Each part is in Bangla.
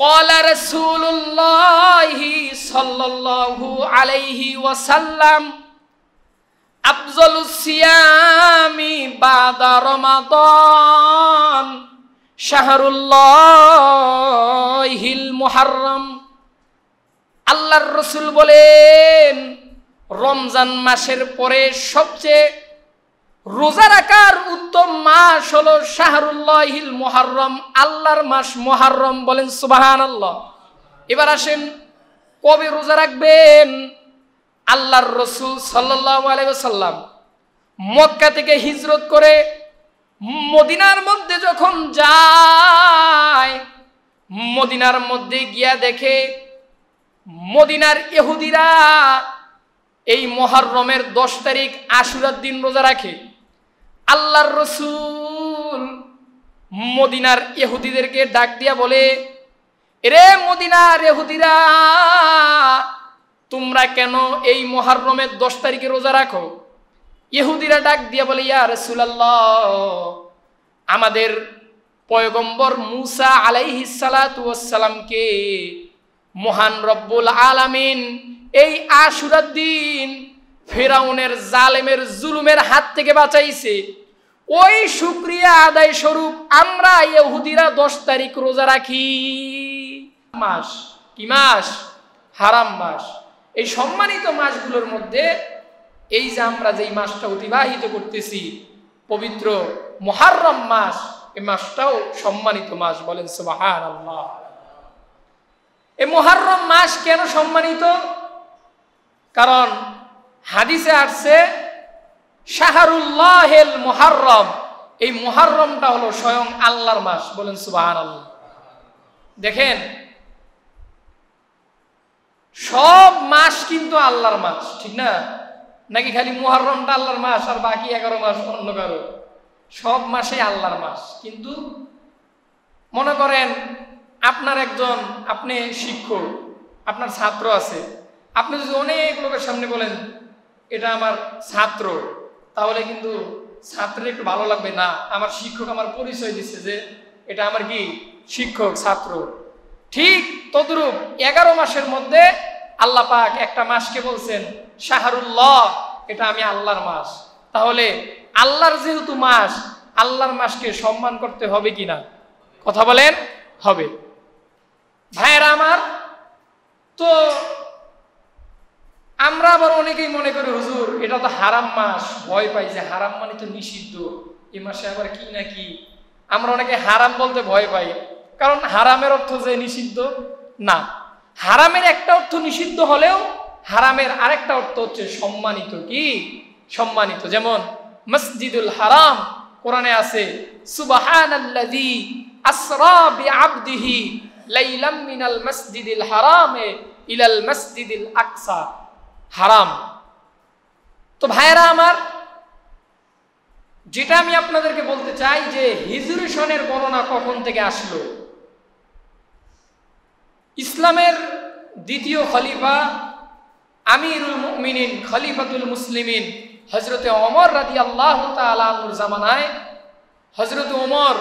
ক্বালা রাসূলুল্লাহ সাল্লাল্লাহু আলাইহি ওয়াসাল্লাম আফজালুস সিয়ামি বাদা রমাদান শাহরুল্লাহিল মুহাররম। আল্লাহর রাসূল বলেন, রমজান মাসের পরে সবচেয়ে রোজা রাখার উত্তম মাস হলো শাহরুল্লাহিল মুহাররম, আল্লাহর মাস মুহাররম। বলেন সুবহানাল্লাহ। এবার আসেন, কবে রোজা রাখবেন? আল্লাহর রাসূল সাল্লাল্লাহু আলাইহি ওয়াসাল্লাম মক্কা থেকে হিজরত করে মদিনার মধ্যে যখন যায়, মদিনার মধ্যে গিয়া দেখে মদিনার ইহুদিরা এই মুহররমের 10 তারিখ আশুরার দিন রোজা রাখে। আল্লাহর রাসূল মদিনার ইহুদিদেরকে ডাক দিয়া বলে, এরে মদিনার ইহুদিরা, তোমরা কেন এই মুহররমের 10 তারিখে রোজা রাখো? ইহুদিরা ডাক দিয়া বলে, ইয়া রাসূলুল্লাহ, আমাদের পয়গম্বর মুসা আলাইহিস সালাতু ওয়াস সালামকে মহান রব্বুল আলামিন এই আশুরার দিন ফেরাউনের জালেমের জুলুমের হাত থেকে বাঁচাইছে। ওই শুকরিয়া আদায় স্বরূপ আমরা ইহুদিরা 10 তারিখ রোজা রাখি। মাস কি মাস? হারাম মাস। এই সম্মানিত মাসগুলোর মধ্যে এই যে আমরা যেই মাসটা অতিবাহিত করতেছি, পবিত্র মুহররম মাস, এই মাসটাও সম্মানিত মাস। বলেন সুবহানাল্লাহ। এই মুহররম মাস কেন সম্মানিত? কারণ হাদিসে আসছে শাহরুল্লাহিল মুহাররম, এই মুহররমটা হলো স্বয়ং আল্লাহর মাস। বলেন সুবহানাল্লাহ। দেখেন, সব মাস কিন্তু আল্লাহর মাস, ঠিক না? নাকি খালি মুহররমটা আল্লাহর মাস আর বাকি 11 মাস অন্য কারো? সব মাসে আল্লাহর মাস। কিন্তু মনে করেন আপনি শিক্ষক, আপনার ছাত্র আছে, আপনি যদি অনেক লোকের সামনে বলেন এটা আমার ছাত্র, তাহলে কিন্তু ছাত্রের একটু ভালো লাগবে না। আমার শিক্ষক আমার পরিচয় দিচ্ছে যে এটা আমার কি শিক্ষক, ছাত্র। ঠিক তদ্রূপ 11 মাসের মধ্যে আল্লাহ পাক একটা মাসকে বলছেন শাহরুল্লাহ, এটা আমি আল্লাহর মাস। তাহলে আল্লাহর যেহেতু মাস, আল্লাহর মাসকে সম্মান করতে হবে কিনা? কথা বলেন, হবে। ভাইয়েরা আমার, তো আমরা আবার অনেকেই মনে করি হুজুর এটা তো হারাম মাস, ভয় পাই যে হারাম মানে তো নিষিদ্ধ, এই মাসে আবার কি নাকি। আমরা অনেকে হারাম বলতে ভয় পাই, কারণ হারামের অর্থ যে নিষিদ্ধ না। হারামের একটা অর্থ নিষিদ্ধ হলেও হারামের আরেকটা অর্থ হচ্ছে সম্মানিত। কি সম্মানিত? যেমন মসজিদুল হারাম, কোরআনে আছে সুবহানাল্লাযী আসরা বিআবদিহি লাইলাম মিনাল মসজিদিল হারামে ইলাল মসজিদিল আকসা। হারাম। তো ভাইরা আমার, যেটা আমি আপনাদেরকে বলতে চাই যে হিজরি সনের গণনা কখন থেকে আসলো? ইসলামের দ্বিতীয় খলিফা আমিরুল মুমিনিন খলিফাতুল মুসলিমিন হযরতে ওমর রাদিয়াল্লাহু তাআলা আনহুর জামানায়, হযরতে ওমর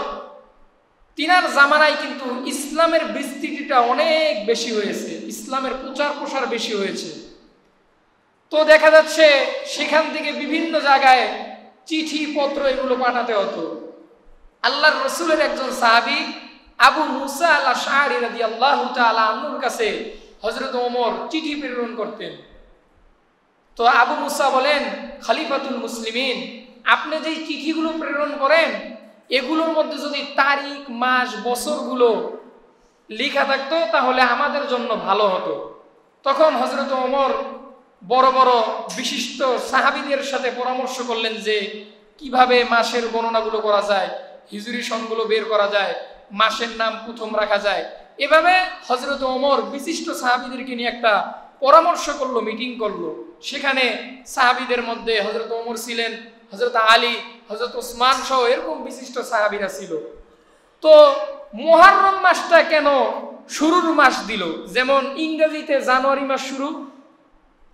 তিনার জামানায় কিন্তু ইসলামের বিস্তৃতিটা অনেক বেশি হয়েছে, ইসলামের প্রচার প্রসার বেশি হয়েছে। তো দেখা যাচ্ছে সেখান থেকে বিভিন্ন জায়গায় চিঠি পত্র এগুলো পাঠাতে হতো। আল্লাহর রাসূলের একজন সাহাবী আবু মুসা আল-আশআরী রাদিয়াল্লাহু তাআলা আনহুর কাছে হযরত ওমর চিঠি প্রেরণ করতেন। তো আবু মুসা বলেন, খলিফাতুল মুসলিমিন, আপনি যেই চিঠিগুলো প্রেরণ করেন এগুলোর মধ্যে যদি তারিখ, মাস, বছরগুলো লেখা থাকতো তাহলে আমাদের জন্য ভালো হতো। তখন হযরত ওমর বড় বড় বিশিষ্ট সাহাবীদের সাথে পরামর্শ করলেন যে কিভাবে মাসের গণনাগুলো করা যায়, হিজরি সনগুলো বের করা যায়, মাসের নাম প্রথম রাখা যায়। এভাবে হযরত ওমর বিশিষ্ট সাহাবীদেরকে নিয়ে একটা পরামর্শ করলো, মিটিং করলো। সেখানে সাহাবীদের মধ্যে হযরত ওমর ছিলেন, হযরত আলী, হযরত ওসমান সহ এরকম বিশিষ্ট সাহাবীরা ছিল। তো মুহররম মাসটা কেন শুরুর মাস দিল? যেমন ইংরেজিতে জানুয়ারি মাস শুরু,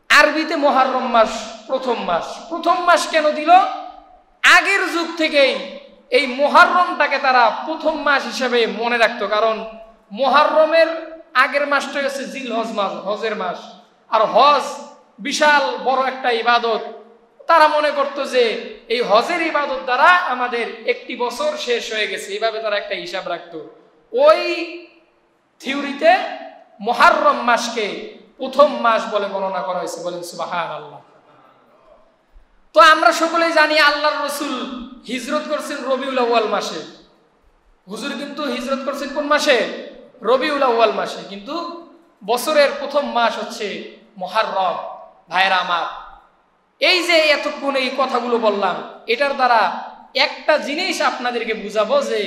আরবিতে মুহররম মাস প্রথম মাস। প্রথম মাস কেন দিল? আগের যুগ থেকেই এই মুহররমটাকে তারা প্রথম মাস হিসেবে মনে রাখতো, কারণ মুহররমের আগের মাসটা হচ্ছে জিলহজ মাস, হজের মাস। আর হজ বিশাল বড় একটা ইবাদত। তারা মনে করতো যে এই হজের ইবাদত দ্বারা আমাদের একটি বছর শেষ হয়ে গেছে, এইভাবে তারা একটা হিসাব রাখতো। ওই থিওরিতে মুহররম মাসকে প্রথম মাস বলে গণনা করা হয়েছে। বলেন সুবহানাল্লাহ। তো আমরা সকলেই জানি আল্লাহর রাসূল হিজরত করছেন রবিউল আউয়াল মাসে। হুজুর কিন্তু হিজরত করছেন কোন মাসে? রবিউল আউয়াল মাসে। কিন্তু বছরের প্রথম মাস হচ্ছে মুহররম। ভাইরা আমার, এই যে এতক্ষণ এই কথাগুলো বললাম, এটার দ্বারা একটা জিনিস আপনাদেরকে বুঝাবো যে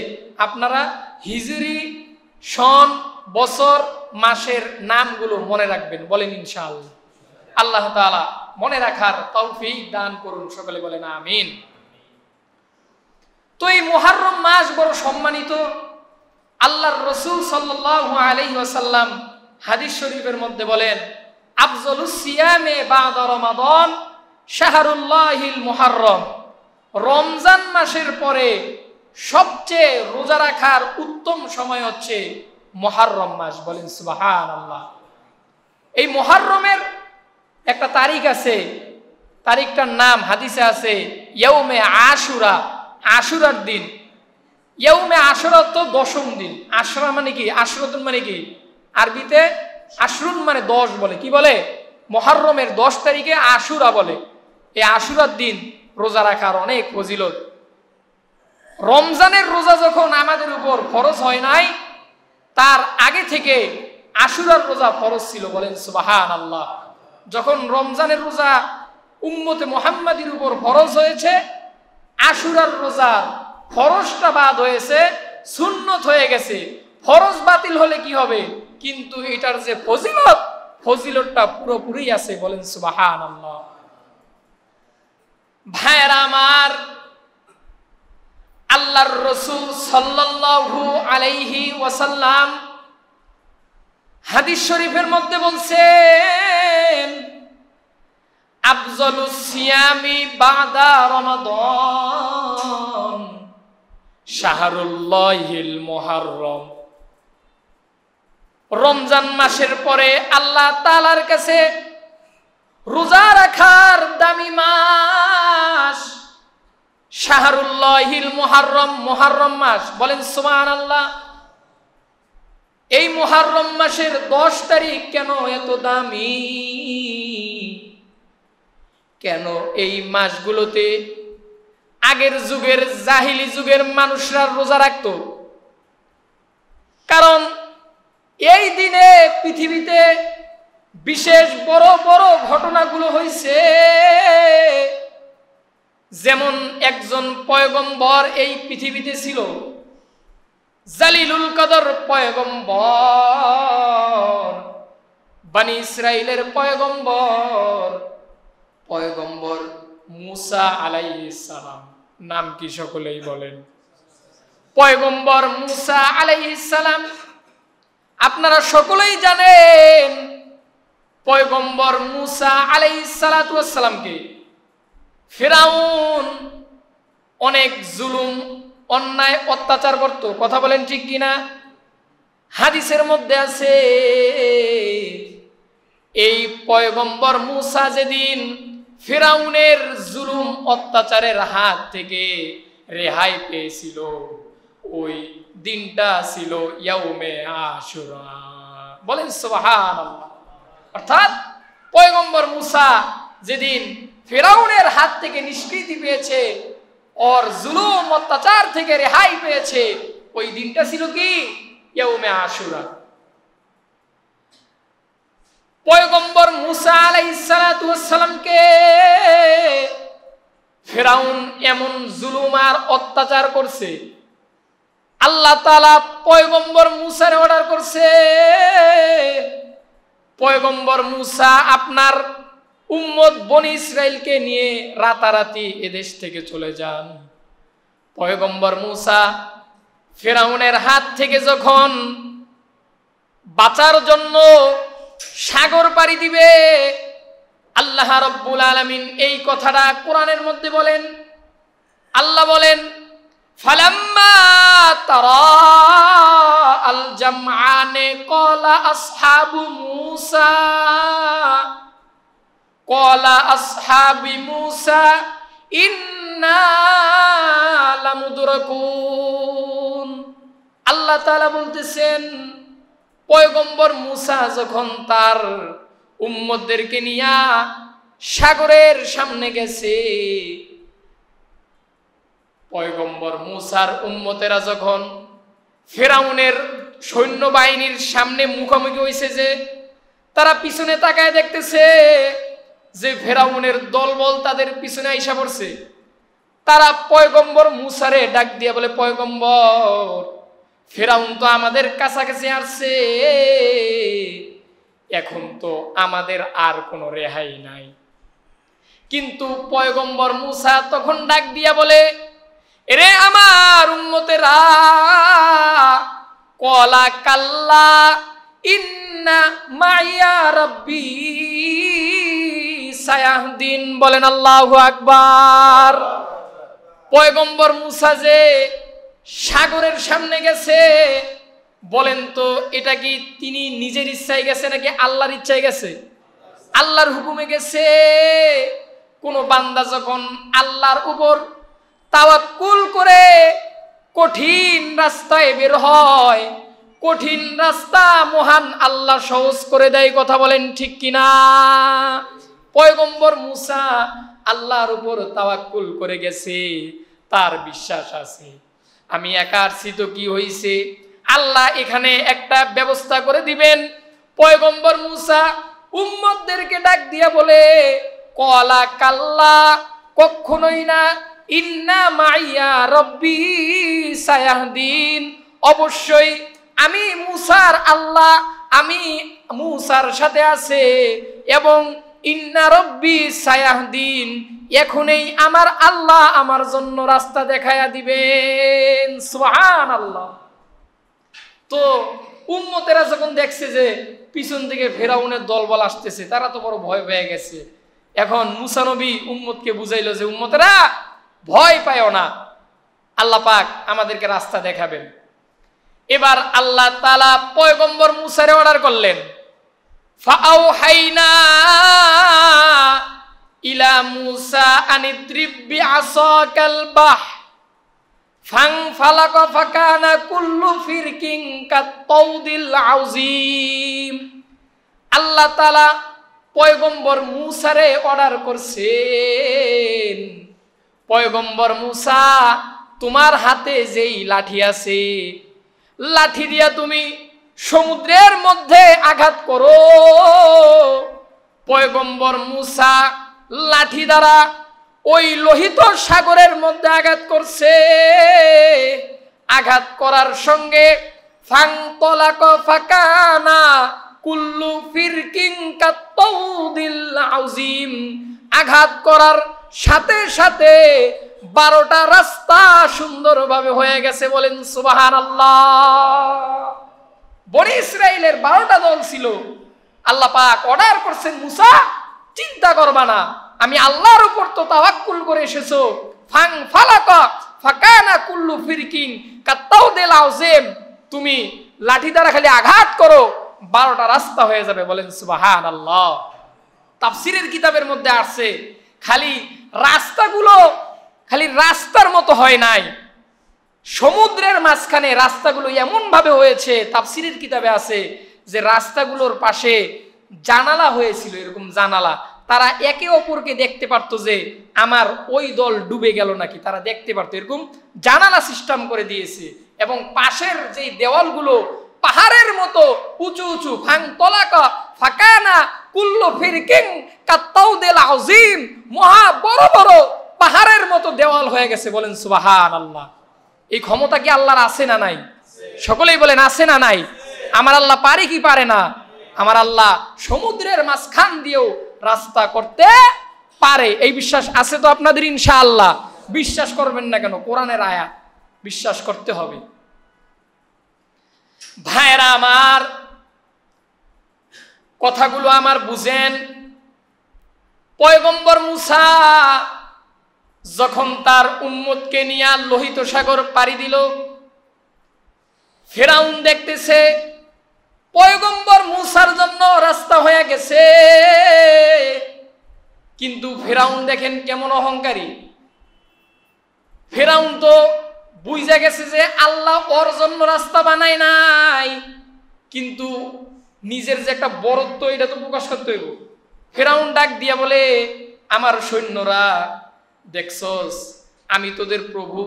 আপনারা হিজরি সন, বছর, মাসের নামগুলো মনে রাখবেন। বলেন ইনশাআল্লাহ। আল্লাহ তাআলা মনে রাখার তৌফিক দান করুন, সকলে বলেন আমিন। তো এই মুহররম মাস বড় সম্মানিত। আল্লাহর রাসূল সাল্লাল্লাহু আলাইহি ওয়াসাল্লাম হাদিস শরীফের মধ্যে বলেন, আফজালুস সিয়ামে বাদা রমাদান শাহরুল্লাহিল মুহররম। রমজান মাসের পরে সবচেয়ে রোজা রাখার উত্তম সময় হচ্ছে মুহররম মাস। বলেন সুবহানাল্লাহ। এই মুহররমের একটা তারিখ আছে, তারিখটার নাম হাদিসে আছে ইয়াউমে আশুরা, আশুরার দিন। ইয়াউমে আশুরা তো দশম দিন। আশুরা মানে কি? আশুরাতুন মানে কি? আরবিতে আশরুন মানে 10 বলে। কি বলে? মুহররমের 10 তারিখে আশুরা বলে। এই আশুরার দিন রোজা রাখার অনেক ফজিলত। রমজানের রোজা যখন আমাদের উপর ফরজ হয় নাই, তার আগে থেকে আশুরার রোজা ফরজ ছিল। বলেন সুবহানাল্লাহ। যখন রমজানের রোজা উম্মতে মুহাম্মাদির উপর ফরজ হয়েছে, আশুরার রোজা ফরজটা বাদ হয়েছে, সুন্নত হয়ে গেছে। ফরজ বাতিল হলে কি হবে? কিন্তু এটার যে ফজিলত, ফজিলতটা পুরোপুরি আছে। বলেন সুবহানাল্লাহ। ভাইরা আমার, আল্লাহর রাসূল সাল্লাল্লাহু আলাইহি ওয়াসাল্লাম হাদিস শরীফের মধ্যে বলছেন, আফজালুস সিয়ামি বাদা রমাদান শাহরুল্লাহিল মুহররম। রমজান মাসের পরে আল্লাহ তাআলার কাছে রোজা রাখার দামি মাস শাহরুল্লাহিল মুহররম, মুহররম মাস। বলেন সুবহানাল্লাহ। এই মুহররম মাসের 10 তারিখ কেন এত দামি? কেন এই মাসগুলোতে আগের যুগের জাহিলি যুগের মানুষরা রোজা রাখত? কারণ এই দিনে পৃথিবীতে বিশেষ বড় বড় ঘটনাগুলো হয়েছে। যেমন একজন পয়গম্বর এই পৃথিবীতে ছিল, জালিলুল কদর পয়গম্বর, বনি ইসরাইলের পয়গম্বর, পয়গম্বর মুসা আলাইহিস সালাম। নাম কি সকলেই বলেন? পয়গম্বর মুসা আলাইহিস সালাম। আপনারা সকলেই জানেন পয়গম্বর মুসা আলাইহিস সালাতু ওয়াস সালামকে ফিরাউন অনেক জুলুম, অন্যায়, অত্যাচার করত। কথা বলেন ঠিক কিনা? হাদিসের মধ্যে আছে, এই পয়গম্বর মুসা যেদিন ফিরাউনের জুলুম অত্যাচারের হাত থেকে রেহাই পেয়েছিল, ওই দিনটা ছিল ইয়াউমে আশুরা। বলেন সুবহানাল্লাহ। অর্থাৎ পয়গম্বর মুসা যেদিন ফিরাউনের হাত থেকে নিষ্কৃতি পেয়েছে, ওর জুলুম অত্যাচার থেকে রেহাই পেয়েছে, ওই দিনটা ছিল কি? ইয়াউমে আশুরা। পয়গম্বর মুসা আলাইহিস সালাতু ওয়াস সালামকে ফিরাউন এমন জুলুম আর অত্যাচার করছে, আল্লাহ তাআলা পয়গম্বর মুসার অর্ডার করছে, পয়গম্বর মুসা আপনার উম্মত বনি ইসরাইলকে নিয়ে রাতারাতি এদেশ থেকে চলে যান। পয়গম্বর মুসা ফিরাউনের হাত থেকে যখন বাঁচার জন্য সাগর পাড়ি দিবে, আল্লাহ রাব্বুল আলামিন এই কথাটা কোরআনের মধ্যে বলেন। আল্লাহ বলেন, ফালাম্মা তারা আল জামআনে ক্বালা আসহাবু মূসা ক্বালা আসহাবি মূসা ইন্না লামুদরাকুন। আল্লাহ তাআলা বলতেছেন, পয়গম্বর মূসা যখন তার উম্মতদেরকে নিয়ে সাগরের সামনে গেছে, পয়গম্বর মূসার উম্মতেরা যখন ফেরাউনের সৈন্যবাহিনীর সামনে মুখোমুখি হয়েছে, যে তারা পিছনে তাকায় দেখতেছে যে ফেরাউনের দলবল তাদের পিছনে আইসা পড়ছে, তারা পয়গম্বর মূসারে ডাক দিয়ে বলে, পয়গম্বর, ফেরাউন তো আমাদের কাছাকাছি আসছে, এখন তো আমাদের আর কোনো রেহাই নাই। কিন্তু পয়গম্বর মূসা তখন ডাক দিয়া বলে, এরে আমার উম্মতেরা, ক্বালা কাল্লা ইন্না মাইয়া রাব্বি সায়াহদিন। বলেন আল্লাহু আকবার। পয়গম্বর মূসা যে সাগরের সামনে গেছে, বলেন তো এটা কি তিনি নিজের ইচ্ছায় গেছে নাকি আল্লাহর ইচ্ছায় গেছে? আল্লাহর হুকুমে গেছে। কোন বান্দা যখন আল্লাহর উপর তাওয়াক্কুল করে কঠিন রাস্তায় বের হয়, কঠিন রাস্তা মহান আল্লাহ সহজ করে দেয়। কথা বলেন ঠিক কিনা? পয়গম্বর মূসা আল্লাহর উপর তাওয়াক্কুল করে গেছে, তার বিশ্বাস আছে আমি একা আসছি তো কি হইছে, আল্লাহ এখানে একটা ব্যবস্থা করে দিবেন। পয়গম্বর মূসা উম্মতদেরকে ডাক দিয়া বলে, ক্বালা কাল্লা, কখনোই না, ইন্না মাইয়া রাব্বি সায়াহদিন, অবশ্যই আমি মূসার আল্লাহ, আমি মূসার সাথে আছে, এবং ইন্না রাব্বি সায়াহদিন, এখনই আমার আল্লাহ আমার জন্য রাস্তা দেখায়া দিবেন। সুবহানাল্লাহ। তো উম্মতেরা যখন দেখছে যে পিছন থেকে ফেরাউনের দলবল আসতেছে, তারা তো বড় ভয় পেয়ে গেছে। এখন মূসা নবী উম্মতকে বুঝাইলো যে উম্মতেরা ভয় পায়ও না, আল্লাহ পাক আমাদেরকে রাস্তা দেখাবেন। এবার আল্লাহ তাআলা পয়গম্বর মূসারে অর্ডার করলেন, ফাআওহাইনা ইলা মূসা আনিদ্রিব বিআসাকাল বাহ ফানফালাকা ফাকানা কুল্লু ফিরকিন কাত্তাউদিল আযীম। আল্লাহ তাআলা পয়গম্বর মূসারে অর্ডার করছেন, পয়গম্বর মূসা, তোমার হাতে যেই লাঠি আছে, লাঠি দিয়া তুমি সমুদ্রের মধ্যে আঘাত করো। পয়গম্বর মূসা লাঠি দ্বারা ওই লোহিত সাগরের মধ্যে আঘাত করছে। আঘাত করার সঙ্গে ফানতলাকা ফাকানা কুল্লু ফিরকিন কাত্তাউদিল আযীম, আঘাত করার সাথে সাথে 12টা রাস্তা সুন্দরভাবে হয়ে গেছে। বলেন সুবহানাল্লাহ। বনি ইসরাইলের 12টা দল ছিল। আল্লাহ পাক অর্ডার করছেন, মূসা চিন্তা করবা না, আমি আল্লাহর উপর তো তাওয়াক্কুল করে এসেছো। ফানফালাকা ফাকানা কুল্লু ফিরকিন কাত্তাউদিল আযীম, তুমি লাঠি দ্বারা খালি আঘাত করো, 12টা রাস্তা হয়ে যাবে। বলেন সুবহানাল্লাহ। তাফসীরের কিতাবের মধ্যে আসছে, খালি রাস্তাগুলো খালি রাস্তার মতো হয় নাই, সমুদ্রের মাঝখানে রাস্তাগুলো এমন ভাবে হয়েছে, তাফসীরের কিতাবে আছে যে রাস্তাগুলোর পাশে জানালা হয়েছিল, এরকম জানালা, তারা একে অপরকে দেখতে পারতো যে আমার ওই দল ডুবে গেল নাকি, তারা দেখতে পারতো, এরকম জানালা সিস্টেম করে দিয়েছে। এবং পাশের যে দেওয়ালগুলো পাহাড়ের মতো উঁচু উঁচু, ফানতলাকা ফাকানা কুল্লু ফিরকিন কাত্তাউদিল আযীম, মহা বড় বড় পাহাড়ের মতো দেওয়াল হয়ে গেছে। বলেন সুবহানাল্লাহ। এই ক্ষমতা কি আল্লাহর আছে না নাই? সকলেই বলেন আছে না নাই? আমার আল্লাহ পারে কি পারে না? আমার আল্লাহ সমুদ্রের মাঝখান দিয়েও রাস্তা করতে পারে। এই বিশ্বাস আছে তো আপনাদের ইনশাআল্লাহ? বিশ্বাস করবেন না কেন? কোরআনের আয়াত, বিশ্বাস করতে হবে। ভাইরা আমার, কথাগুলো আমার বুঝেন। পয়গম্বর মূসা যখন তার উম্মতকে নিয়ে লোহিত সাগর পাড়ি দিল, ফেরাউন দেখতেছে পয়গম্বর মূসার জন্য রাস্তা হয়ে গেছে, কিন্তু ফেরাউন দেখেন কেমন অহংকারী। ফেরাউন তো বুঝা গেছে যে আল্লাহ ওর জন্য রাস্তা বানায় নাই, কিন্তু নিজের যে একটা বরত্ব এটা তো প্রকাশ করতে হইব। ফেরাউন ডাক দিয়া বলে, আমার সৈন্যরা দেখছস আমি তোদের প্রভু,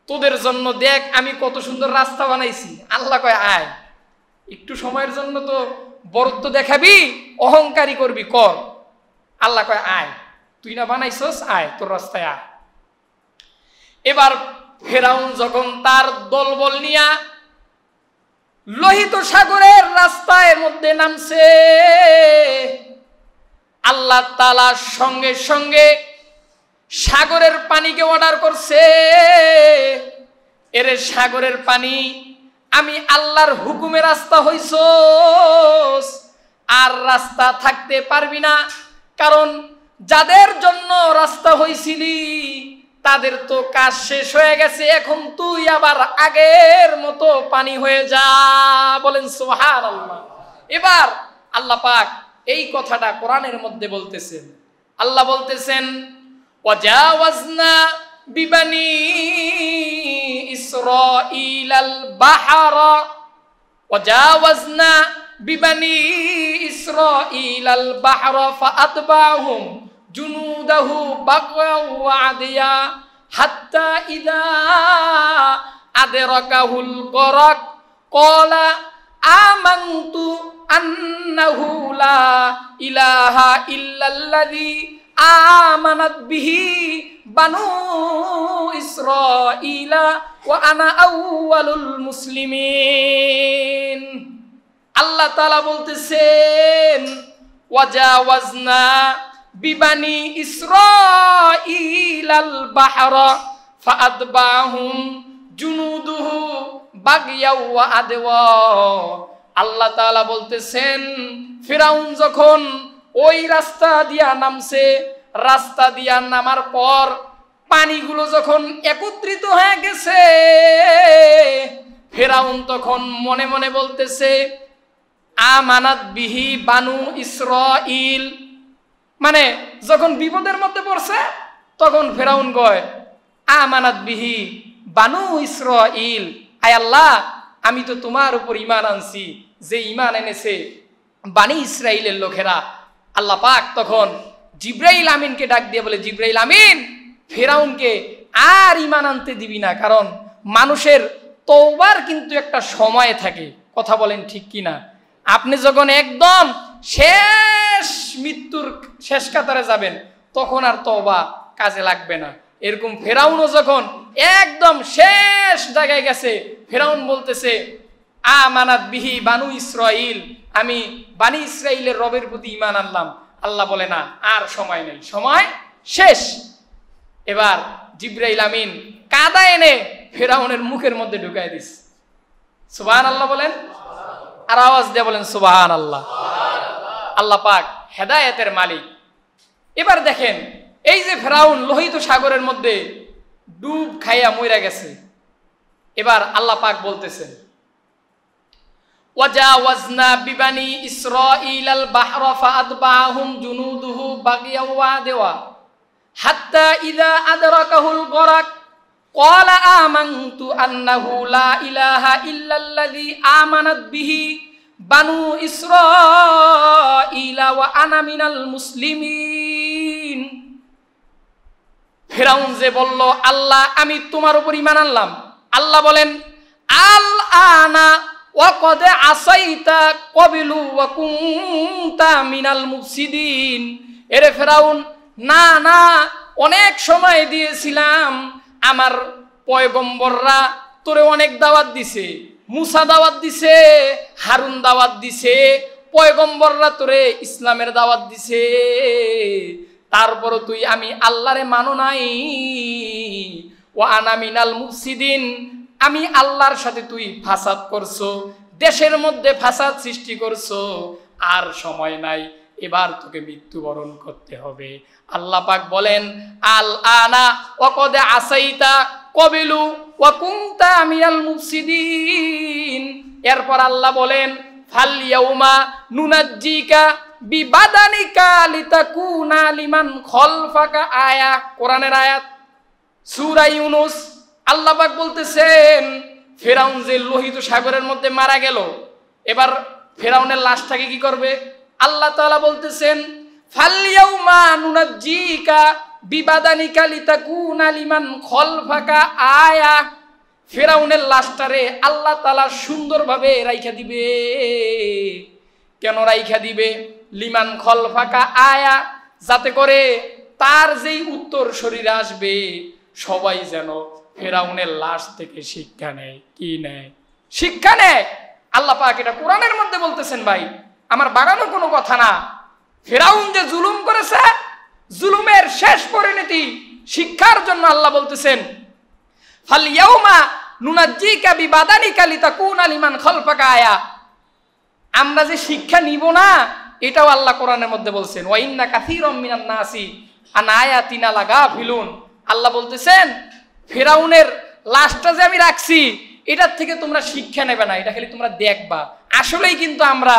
তোদের জন্য দেখ আমি কত সুন্দর রাস্তা বানাইছি। আল্লাহ কয় আয়, একটু সময়ের জন্য তো বরত্ব দেখাবি, অহংকারী করবি কর। আল্লাহ কয় আয়, তুই না বানাইছস, আয় তোর রাস্তায় আয়। এবার ফেরাউন যখন তার দলবল নিয়া লোহিত সাগরের রাস্তার মধ্যে নামছে, আল্লাহ তাআলা সঙ্গে সঙ্গে সাগরের পানিকে অর্ডার করছে, এরে সাগরের পানি আমি আল্লাহর হুকুমে রাস্তা হইছস, আর রাস্তা থাকতে পারবি না, কারণ যাদের জন্য রাস্তা হইছিলি তাদের তো কাজ শেষ হয়ে গেছে, এখন তুই আবার আগের মতো পানি হয়ে যা। বলেন সুবহানাল্লাহ। এবার আল্লাহ পাক এই কথাটা কোরআনের মধ্যে বলতেছেন। আল্লাহ বলতেছেন ওয়াজাওয়াজনা বিবানি ইসরাঈলাল বাহরা, ওয়াজাওয়াজনা বিবানি ইসরাঈলাল বাহরা ফাআতবাহুম জুনুদাহু বাগওয়া ওয়া আদিয়া হাত্তা ইযা আদরাকাহুল গরাক ক্বালা আমানতু আন্নাহু লা ইলাহা ইল্লাল্লাযী আমানাত বিহি বানু ইসরাঈলা ওয়া আনা আউয়ালুল মুসলিমিন। আল্লাহ তাআলা বলতেছেন ওয়াজাওয়াজনা বিবানি ইসরাঈলাল বাহরা ফাআতবাহুম জুনুদুহু বাগইয়া ওয়া আদওয়া। আল্লাহ তাআলা বলতেছেন ফিরাউন যখন ওই রাস্তা দিয়া নামছে, রাস্তা দিয়া নামার পর পানিগুলো যখন একত্রিত হয়ে গেছে, ফিরাউন তখন মনে মনে বলতেছে আমানাত বিহি বানু ইসরাঈল, মানে যখন বিপদের মধ্যে পড়ছে তখন ফেরাউন কয় আমানাত বিহি বানু ইসরাঈল, আয় আল্লাহ আমি তো তোমার উপর ঈমান আনছি যে ঈমান এনেছে বানি ইসরাইলের লোকেরা। আল্লাহ পাক তখন জিবরাইল আমিনকে ডাক দিয়ে বলে, জিবরাইল আমিন ফেরাউনকে আর ঈমান আনতে দিবি না, কারণ মানুষের তওবার কিন্তু একটা সময় থাকে। কথা বলেন ঠিক কিনা? আপনি যখন একদম শেষ মৃত্যুর শেষ কাতারে যাবেন তখন আর তওবা কাজে লাগবে না। এরকম ফেরাউনও যখন একদম শেষ জায়গায় গেছে, ফেরাউন বলতেছে আমানাত বিহি বানু ইসরাঈল, আমি বানি ইসরাঈলের রবের প্রতি ঈমান আনলাম। আল্লাহ বলে না, আর সময় নেই, সময় শেষ। এবার জিবরাইল আমিন কাদা এনে ফেরাউনের মুখের মধ্যে ঢুকাই দিস। সুবহানাল্লাহ বলেন, আর আওয়াজ দিয়ে বলেন সুবহানাল্লাহ। আল্লাহ পাক হেদায়েতের মালিক। এবার দেখেন এই যে ফেরাউন লোহিত সাগরের মধ্যে ডুব খাইয়া মইরা গেছে, এবার আল্লাহ পাক বলতেছেন ওয়াজাওয়াজনা বিবানি ইসরাঈলাল বাহরা ফাআতবাহুম জুনুদুহু বাগিয়া ওয়া আদওয়া হাত্তা ইযা আদরাকাহুল গরাক ক্বালা আমানতু আন্নাহু লা ইলাহা ইল্লাল্লাযী আমানাত বিহি বানু ইসরাঈলা ওয়া আনা মিনাল মুসলিমিন। ফেরাউন যে বলল আল্লাহ আমি তোমার উপর ঈমান আনলাম, আল্লাহ বলেন আল আনা ওয়া কদ আসাইতা ক্বাবিলু ওয়া কুনতা মিনাল মুফসিদিন। এরে ফেরাউন, না না, অনেক সময় দিয়েছিলাম, আমার পয়গম্বররা তোরে অনেক দাওয়াত দিছে, মুসা দাওয়াত দিছে, হারুন দাওয়াত দিছে, পয়গম্বররা তোরে ইসলামের দাওয়াত দিছে, তারপরও তুই আমি আল্লাহরে মানো নাই। ওয়া আনা মিনাল মুফসিদিন, আমি আল্লাহর সাথে তুই ফাসাদ করছো, দেশের মধ্যে ফাসাদ সৃষ্টি করছো, আর সময় নাই, এবার তোকে মৃত্যুবরণ করতে হবে। আল্লাহ পাক বলেন আল আনা ওয়া কদ আসাইতা ক্বাবিলু ওয়া কুনতা মিনাল মুফসিদিন। এরপর আল্লাহ বলেন ফাল ইয়াউমা নুনাজ্জিকা বিবাদানিকা লিতাকুনা লিমান খালফাকা আয়া। কোরআনের আয়াত, সূরা ইউনূস। আল্লাহ পাক বলতেছেন ফেরাউন যে লোহিত সাগরের মধ্যে মারা গেল, এবার ফেরাউনের লাশটাকে কি করবে? আল্লাহ তাআলা বলতেছেন ফাল ইয়াউমা নুনাজ্জিকা বিবাদানিকা লিতাকুনা লিমান খালফাকা আয়া। ফেরাউনের লাশটারে আল্লাহ তাআলা সুন্দরভাবে রাইখা দিবে। কেন রাইখা দিবে? লিমান খালফাকা আয়া, যাতে করে তার যেই উত্তর শরীরে আসবে সবাই যেন ফেরাউনের লাশ থেকে শিক্ষা নেয়। কি নেয়? শিক্ষা নেয়। আল্লাহ পাক এটা কোরআনের মধ্যে বলতেছেন ভাই, আমার বানানো কোনো কথা না। ফেরাউন যে জুলুম করেছে, জুলুমের শেষ পরিণতি শিক্ষার জন্য আল্লাহ বলতেছেন ফাল ইয়াউমা নুনাজ্জিকা বিবাদানিকা লিতাকুনা লিমান খালফাকা আয়া। আমরা যে শিক্ষা নিব না, এটাও আল্লাহ কোরআনের মধ্যে বলছেন ওয়া ইন্না কাসীরাম মিনান নাসি আন আয়াতিনা লাগাফিলুন। আল্লাহ বলতেছেন ফেরাউনের লাশটা যে আমি রাখছি, এটার থেকে তোমরা শিক্ষা নেবে না, এটা খালি তোমরা দেখবা। আসলেই কিন্তু আমরা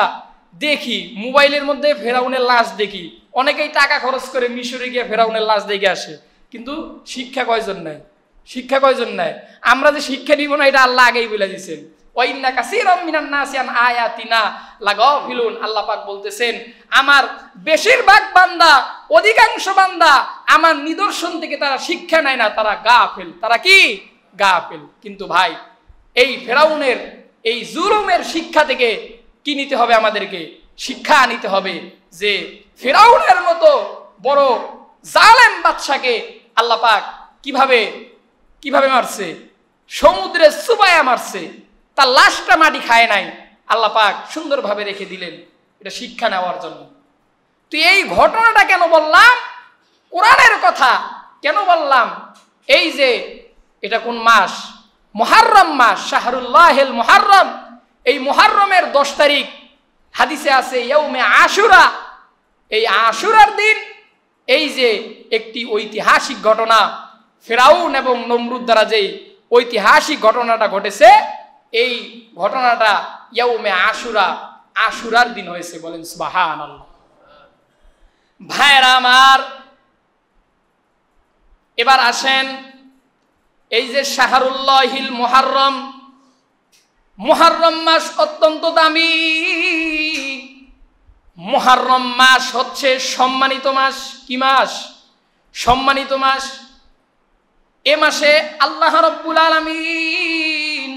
দেখি মোবাইলের মধ্যে ফেরাউনের লাশ দেখি, অনেকেই টাকা খরচ করে মিশরে গিয়ে ফেরাউনের লাশ দেখে আসে, কিন্তু শিক্ষা কয়জন নেয়? শিক্ষা কয়জন নেয়? আমরা যে শিক্ষা নিব না, এটা আল্লাহ আগেই বলে দিয়েছেন ওয়া ইন্না কাসীরাম মিনান নাসি আন আয়াতিনা লাগাফিলুন। আল্লাহ পাক বলতেছেন আমার বেশিরভাগ বান্দা, অধিকাংশ বান্দা আমার নিদর্শন থেকে তারা শিক্ষা নেয় না, তারা গাফিল। তারা কি? গাফিল। কিন্তু ভাই এই ফেরাউনের এই জুলুমের শিক্ষা থেকে কি নিতে হবে? আমাদেরকে শিক্ষা নিতে হবে যে ফেরাউনের মতো বড় জালেম বাদশাকে আল্লাহ পাক কিভাবে মারছে? সমুদ্রে চুবায়া মারছে, তার লাশটা মাটি খায় নাই, আল্লাহ পাক সুন্দরভাবে রেখে দিলেন। এটা শিক্ষা নেওয়ার জন্য। তো এই ঘটনাটা কেন বললাম? কোরআনের কথা কেন বললাম? এই যে এটা কোন মাস? মুহররম মাস, শাহরুল্লাহিল মুহররম। এই মুহররমের 10 তারিখ হাদিসে আছে ইয়াউমে আশুরা। এই আশুরার দিন এই যে একটি ঐতিহাসিক ঘটনা, ফেরাউন এবং নমরুদ দ্বারা যেই ঐতিহাসিক ঘটনাটা ঘটেছে, এই ঘটনাটা ইয়াউমে আশুরা, আশুরার দিন হয়েছে। বলেন সুবহানাল্লাহ। ভাইরা আমার, এবার আসেন এই যে শাহরুল্লাহিল মুহররম, মুহররম মাস অত্যন্ত দামি। মুহররম মাস হচ্ছে সম্মানিত মাস। কি মাস? সম্মানিত মাস। এ মাসে আল্লাহ রাব্বুল আলামিন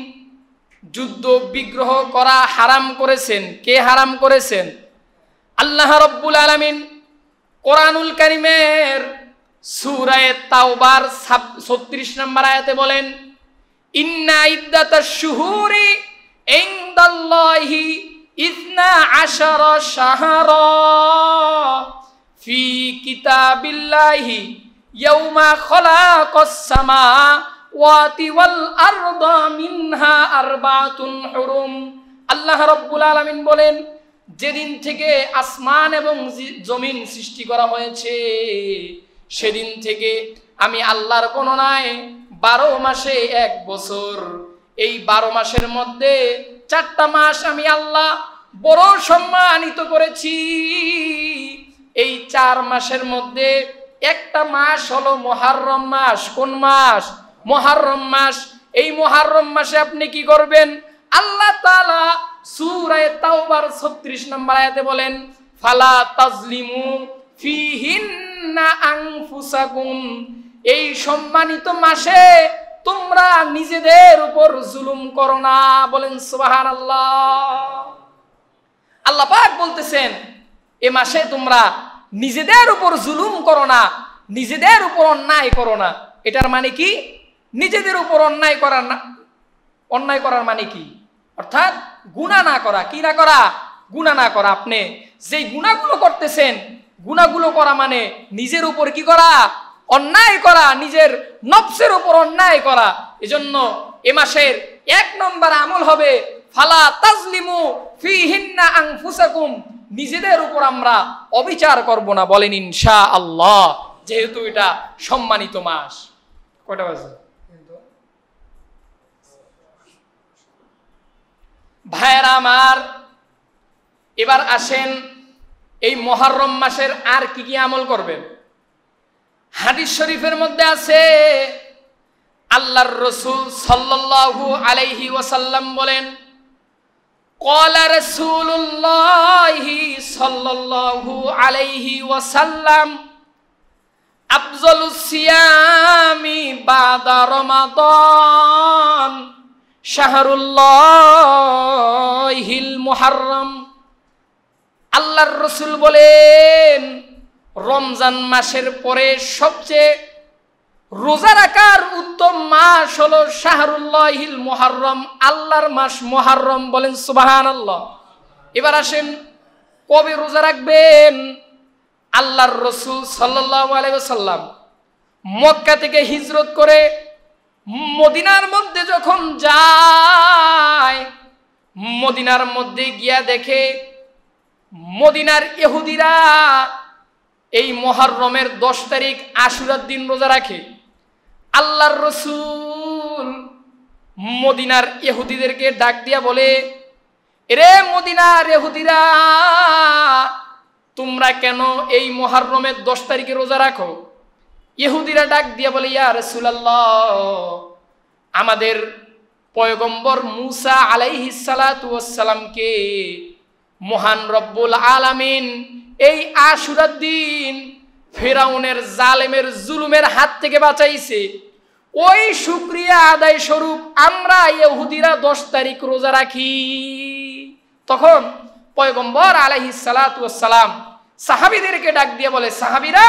যুদ্ধ বিগ্রহ করা হারাম করেছেন। কে হারাম করেছেন? আল্লাহ রাব্বুল আলামিন কোরআনুল কারীমের সূরা তাওবার 36 নম্বর আয়াতে বলেন ইন্না ইদ্দাতাশ শুহুরি ইনদাল্লাহি 12 শাহরা ফি কিতাবিল্লাহি ইয়াউমা খালাকাস সামাওয়াতি ওয়াল আরদা মিনহা আরবাতুন হুরুম। আল্লাহ রাব্বুল আলামিন বলেন যেদিন থেকে আসমান এবং জমিন সৃষ্টি করা হয়েছে, সেদিন থেকে আমি আল্লাহর গণনায় 12 মাসে 1 বছর, এই 12 মাসের মধ্যে 4টা মাস আমি আল্লাহ বড় সম্মানিত করেছি। এই 4 মাসের মধ্যে একটা মাস হলো মুহররম মাস। কোন মাস? মুহররম মাস। এই মুহররম মাসে আপনি কি করবেন? আল্লাহ তাআলা সূরা তাওবার 36 নম্বর আয়াতে বলেন ফালা তাজলিমু ফিহিন্না আনফুসাকুম। এই সম্মানিত মাসে তোমরা নিজেদের উপর জুলুম করো না। বলেন সুবহানাল্লাহ। আল্লাহ পাক বলতেছেন এ মাসে তোমরা নিজেদের উপর জুলুম করো না, নিজেদের উপর অন্যায় করো না। এটার মানে কি? নিজেদের উপর অন্যায় করার না, অন্যায় করার মানে কি? অর্থাৎ গুনাহ না করা। কি না করা? গুনাহ না করা। আপনি যেই গুনাহগুলো করতেছেন, গুনাহগুলো করা মানে নিজের উপর কি করা? অন্যায় করা, নিজের নফসের উপর অন্যায় করা। এজন্য এ মাসের 1 নম্বর আমল হবে ফালা তাজলিমু ফিহিন্না আনফুসাকুম। নিজেদের উপর আমরা অবিচার করব না। বলেন ইনশাআল্লাহ, যেহেতু এটা সম্মানিত মাস। কয়টা বাজে? ভাইয়েরা আমার, এবার আসেন এই মুহররম মাসের আর কি কি আমল করবেন। হাদিস শরীফের মধ্যে আছে, আল্লাহর রাসূল সাল্লাল্লাহু আলাইহি ওয়াসাল্লাম বলেন, ক্বালা রাসূলুল্লাহি সাল্লাল্লাহু আলাইহি ওয়াসাল্লাম, আফজালুস সিয়ামি বাদা রমাদান শাহরুল্লাহিল মুহররম। আল্লাহর রাসূল বলেন, রমজান মাসের পরে সবচেয়ে রোজা রাখার উত্তম মাস হলো শাহরুল্লাহিল মুহররম, আল্লাহর মাস মুহররম। বলেন সুবহানাল্লাহ। এবার আসেন কবে রোজা রাখবেন। আল্লাহর রাসূল সাল্লাল্লাহু আলাইহি ওয়াসাল্লাম মক্কা থেকে হিজরত করে মদিনার মধ্যে যখন যায়, মদিনার মধ্যে গিয়া দেখে মদিনার ইহুদিরা এই মুহররমের 10 তারিখ আশুরার দিন রোজা রাখে। আল্লাহর রাসূল মদিনার ইহুদিদেরকে ডাক দিয়া বলে, এরে মদিনার ইহুদিরা, তোমরা কেন এই মুহররমের 10 তারিখে রোজা রাখো? ইহুদিরা ডাক দিয়া বলে, ইয়া রাসূলুল্লাহ, আমাদের পয়গম্বর মূসা আলাইহিস সালাতু ওয়াস সালামকে মহান রব্বুল আলামিন এই আশুরার দিন ফেরাউনের জালেমের জুলুমের হাত থেকে বাঁচাইছে। ওই শুকরিয়া আদায় স্বরূপ আমরা ইহুদিরা 10 তারিখ রোজা রাখি। তখন পয়গম্বর আলাইহিস সালাতু ওয়াস সালাম সাহাবীদেরকে ডাক দিয়ে বলে, সাহাবীরা,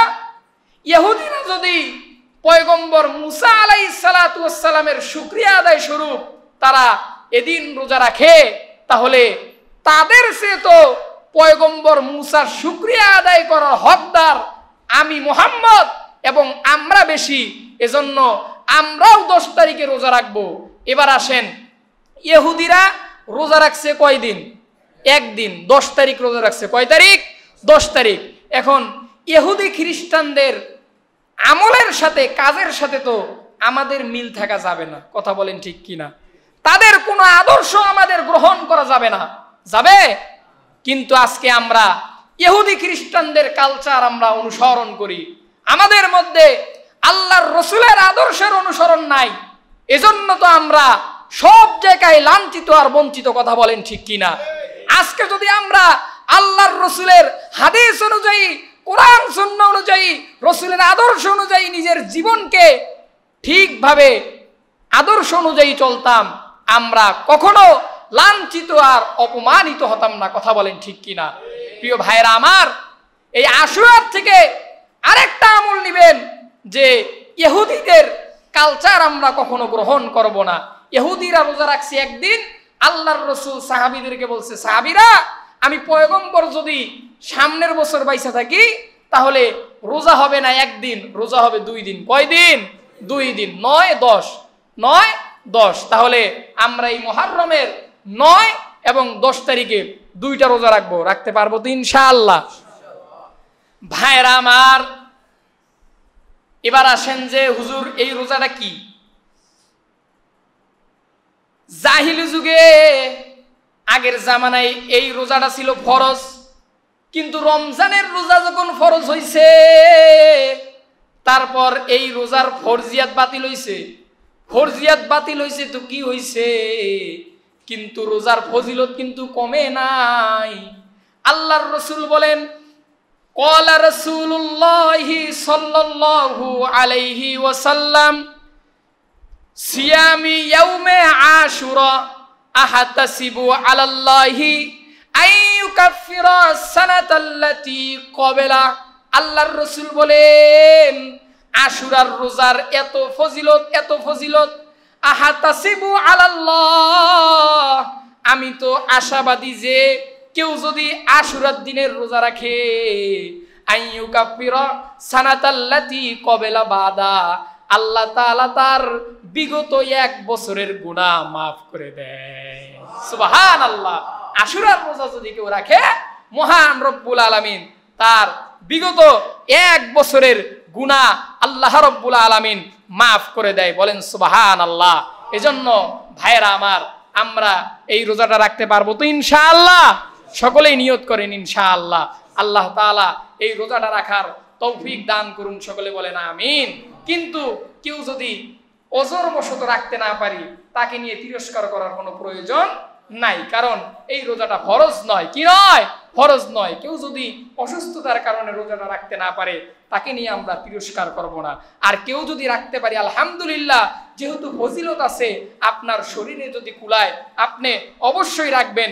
ইহুদিরা যদি পয়গম্বর মূসা আলাইহিস সালাতু ওয়াস সালামের শুকরিয়া আদায় স্বরূপ তারা এদিন রোজা রাখে, তাহলে তাদের সে তো পয়গম্বর মূসার শুকরিয়া আদায় করার হকদার আমি মুহাম্মদ এবং আমরা বেশি, এজন্য আমরাও 10 তারিখে রোজা রাখবো। এবার আসেন, ইহুদিরা রোজা রাখছে কয়দিন? একদিন। 10 তারিখ রোজা রাখছে। কয় তারিখ? 10 তারিখ। এখন ইহুদি খ্রিস্টানদের আমলের সাথে কাজের সাথে তো আমাদের মিল থাকা যাবে না, কথা বলেন ঠিক কিনা? তাদের কোনো আদর্শ আমাদের গ্রহণ করা যাবে না, যাবে? কিন্তু আজকে আমরা ইহুদি খ্রিস্টানদের কালচার আমরা অনুসরণ করি, আমাদের মধ্যে আল্লাহর রাসূলের আদর্শের অনুসরণ নাই। এজন্য তো আমরা সব জায়গায় লাঞ্ছিত আর বঞ্চিত, কথা বলেন ঠিক কিনা? আজকে যদি আমরা আল্লাহর রাসূলের হাদিস অনুযায়ী, কোরআন সুন্নাহ অনুযায়ী, রাসূলের আদর্শ অনুযায়ী নিজের জীবনকে ঠিকভাবে আদর্শ অনুযায়ী চলতাম, আমরা কখনো লাঞ্ছিত আর অপমানিত হতাম না, কথা বলেন ঠিক কিনা? প্রিয় ভাইরা আমার, এই আশুরার থেকে আরেকটা আমল নিবেন যে ইহুদিদের কালচার আমরা কখনো গ্রহণ করব না। ইহুদিরা রোজা রাখছে একদিন, আল্লাহর রাসূল সাহাবীদেরকে বলছে, সাহাবীরা, আমি পয়গম্বর যদি সামনের বছর বাইসা থাকি তাহলে রোজা হবে না একদিন, রোজা হবে 2 দিন। কয় দিন? 2 দিন। 9, 10, 9, 10। তাহলে আমরা এই মুহররমের 9 এবং 10 তারিখে 2টা রোজা রাখবো। রাখতে পারবো তো ইনশাআল্লাহ? ভাইরা আমার, এবার আসেন যে হুজুর এই রোজাটা কি? জাহিলি যুগে আগের জামানায় এই রোজাটা ছিল ফরজ, কিন্তু রমজানের রোজা যখন ফরজ হইছে তারপর এই রোজার ফরজিয়াত বাতিল হইছে। ফরজিয়াত বাতিল হইছে তো কি হইছে, কিন্তু রোজার ফজিলত কিন্তু কমে নাই। আল্লাহর রাসূল বলেন, ক্বালা রাসূলুল্লাহি সাল্লাল্লাহু আলাইহি ওয়াসাল্লাম, সিয়ামি ইয়াউমে আশুরা আহতাসিবু আলাল্লাহি আইয়ুকাফিরা সানাতাল্লাতী ক্বাবলা। আল্লাহর রাসূল বলেন, আশুরার রোজার এত ফজিলত, এত ফজিলত, আহতাসিবু আলাল্লাহ, আমি তো আশাবাদী যে কেউ যদি আশুরার দিনের রোজা রাখে, আইয়ুকাফিরা সানাতাল্লাতী ক্বাবলা বাদা, আল্লাহ তাআলা তার বিগত 1 বছরের গুনাহ মাফ করে দেয়। সুবহানাল্লাহ। আশুরার রোজা যদি কেউ রাখে, মহান রব্বুল আলামিন তার বিগত 1 বছরের গুনাহ আল্লাহ রব্বুল আলামিন মাফ করে দেয়। বলেন সুবহানাল্লাহ। এজন্য ভাইরা আমার, আমরা এই রোজাটা রাখতে পারবো তো ইনশাআল্লাহ? সকলেই নিয়ত করেন ইনশাআল্লাহ। আল্লাহ তাআলা এই রোজাটা রাখার তৌফিক দান করুন, সকলে বলেন আমিন। কিন্তু কেউ যদি ওজরবশত রাখতে না পারি, তাকে নিয়ে তিরস্কার করার কোনো প্রয়োজন নাই, কারণ এই রোজাটা ফরজ নয়। কি নয়? ফরজ নয়। কেউ যদি অসুস্থতার কারণে রোজাটা রাখতে না পারে, তাকে নিয়ে আমরা তিরস্কার করব না। আর কেউ যদি রাখতে পারি, আলহামদুলিল্লাহ, যেহেতু ফজিলত আছে, আপনার শরীরে যদি কুলায়, আপনি অবশ্যই রাখবেন।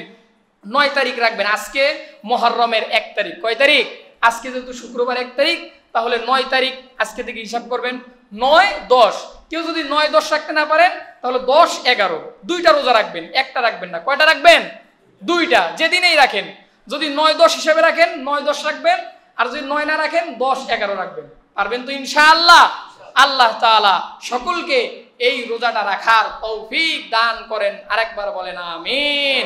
9 তারিখ রাখবেন। আজকে মুহররমের 1 তারিখ। কয় তারিখ? আজকে যেহেতু শুক্রবার 1 তারিখ, তাহলে 9 তারিখ আজকে থেকে হিসাব করবেন। 9, 10। কেউ যদি 9, 10 রাখতে না পারেন, তাহলে 10, 11 দুইটা রোজা রাখবেন, একটা রাখবেন না। কয়টা রাখবেন? দুইটা, যেদিনেই রাখেন। যদি 9, 10 হিসেবে রাখেন, 9, 10 রাখবেন। আর যদি 9 না রাখেন, 10, 11 রাখবেন। পারবেন তো ইনশাআল্লাহ? আল্লাহ তাআলা সকলকে এই রোজাটা রাখার তৌফিক দান করেন। আরেকবার বলেন আমিন।